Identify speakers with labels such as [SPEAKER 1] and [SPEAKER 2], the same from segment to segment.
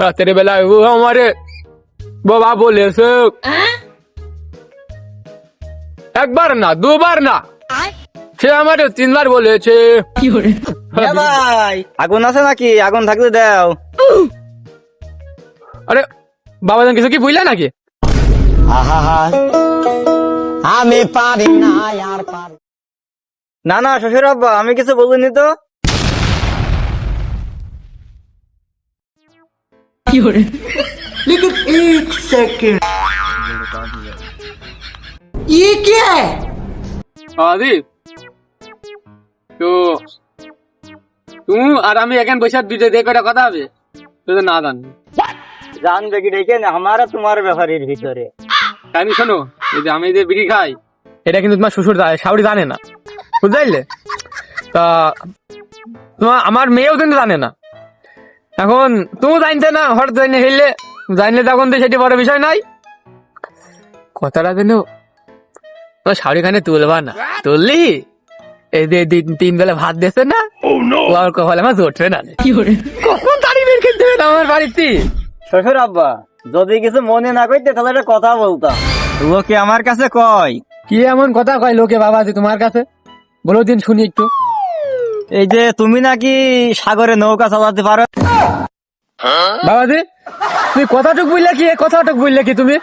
[SPEAKER 1] রাতের বেলায় ও আমারে বাবা বলেছে, একবার না দুবার না, সে আমারে 3 বার বলেছে।
[SPEAKER 2] ভাই আগুন আছে নাকি? আগুন থাকলে দাও।
[SPEAKER 1] আরে বাবা জান কিছু কি বুঝলে নাকি?
[SPEAKER 3] আমি পারি না আর পারি
[SPEAKER 2] না না শ্বশুর আব্বা, আমি কিছু বলিনি তো।
[SPEAKER 3] लेकिन एक सेकंड ये क्या है?
[SPEAKER 1] আদি তো তুমি আর আমি এখন বসে দুইটা দেখে একটা কথা হবে, তুই তো না জানি
[SPEAKER 2] জান দেখি ডেকে না, আমারা তোমার ব্যাপারের ভিতরে।
[SPEAKER 1] আমি শোনো, এই যে আমি যে বিড়ি খাই এটা কিন্তু তোমার শ্বশুর শাশুড়ি জানে না, বুঝলে? তা তোমার আমার মেয়েও কিন্তু জানে না। এখন তুমি জানতে না, হঠাৎ জানে হেললে জানলে তখন তো সেটি বড় বিষয় নাই। কথাটা যেন তোমার শাড়ি খানে তুলবা না, তুললি এই যে 3 বেলা ভাত দিয়েছে না, ও আর কখন আমার জোটবে না। কখন তাড়ি বের খেতে হবে আমার বাড়িতে?
[SPEAKER 2] শ্বশুর আব্বা যদি কিছু মনে না করতে তাহলে একটা কথা বলতাম। লোকে আমার কাছে কয়,
[SPEAKER 1] কি এমন কথা কয় লোকে বাবাজি তোমার কাছে? বলো দিন শুনি একটু।
[SPEAKER 2] এই যে তুমি নাকি সাগরে নৌকা চালাতে পারো।
[SPEAKER 1] বাবাজি তুমি কথাটুক বুঝলে কি, কথাটুক বুঝলে কি? তুমি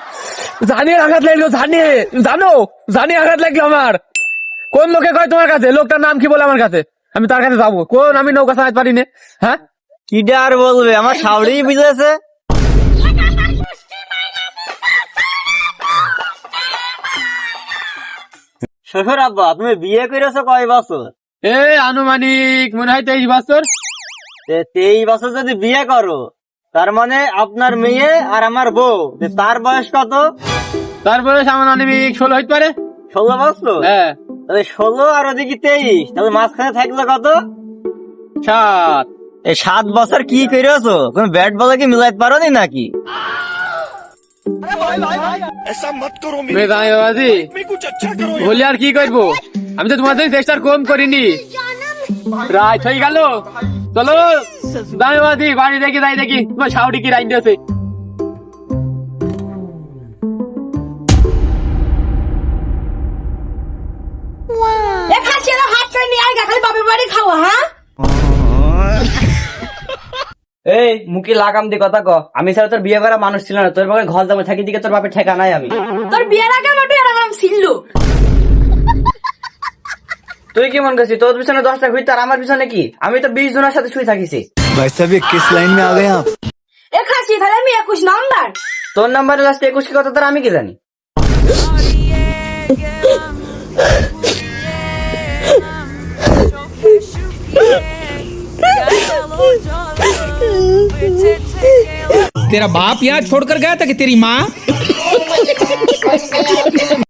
[SPEAKER 1] জানি আঘাত লাগলো, জানি আঘাত লাগলো আমার। কোন লোকে কয় তোমার কাছে? লোকটার নাম কি বলে আমার কাছে? আমি তার কাছে যাবো? কোন আমি নৌকা চালাতে পারি না? হ্যাঁ
[SPEAKER 2] কি আর বলবে, আমার শাওড়ি বুঝেছে। শ্বশুর আব্বা তুমি বিয়ে করেছো কয় বছর?
[SPEAKER 1] আনুমানিক মনে হয় 23 বছর।
[SPEAKER 2] 23 বছর যদি বিয়ে করো, তার মানে আপনার মেয়ে আর আমার বউ, তার বয়স কত?
[SPEAKER 1] তারপরে আমার আনুমানিক 16 হইতে পারে।
[SPEAKER 2] 16 বছর?
[SPEAKER 1] হ্যাঁ।
[SPEAKER 2] তাহলে 16 আর ওদিকে 23, তাহলে মাঝখানে থাকলো কত?
[SPEAKER 1] 7।
[SPEAKER 2] এই 7 বছর কি করেছো? কোন ব্যাট বলে কি মিলাইতে পারো নি নাকি?
[SPEAKER 1] বাবাজি বলি আর কি করবো, আমি তো তোমার চেষ্টা কম করিনি। রাত হয়ে গেল, চলো দাঁড়াবাজি বাড়ি দেখি, যাই দেখি তোমার শাউরি কি রাইন আছে।
[SPEAKER 2] এই মুখে লাগাম দি কথা ক, আমি ছাড়া তোর বিয়ে করা মানুষ ছিল না। তোর বাপের ঘর জমে থাকি দিকে তোর বাপের ঠেকা নাই। আমি
[SPEAKER 4] তোর বিয়ের আগে আমার নাম ছিল।
[SPEAKER 2] তুই কি মন করছিস তোর পিছনে 10টা ঘুরতে আর আমার পিছনে কি? আমি তো 20 জনের সাথে শুয়ে থাকিছি।
[SPEAKER 3] भाई साहब ये किस लाइन में आ गए आप?
[SPEAKER 4] এ খাসি তাহলে আমি 21 নাম্বার।
[SPEAKER 2] তোর নাম্বারে লাস্ট 21 কি কথা তোর আমি কি জানি?
[SPEAKER 5] तेरा बाप यहाँ छोड़कर गया था कि तेरी माँ?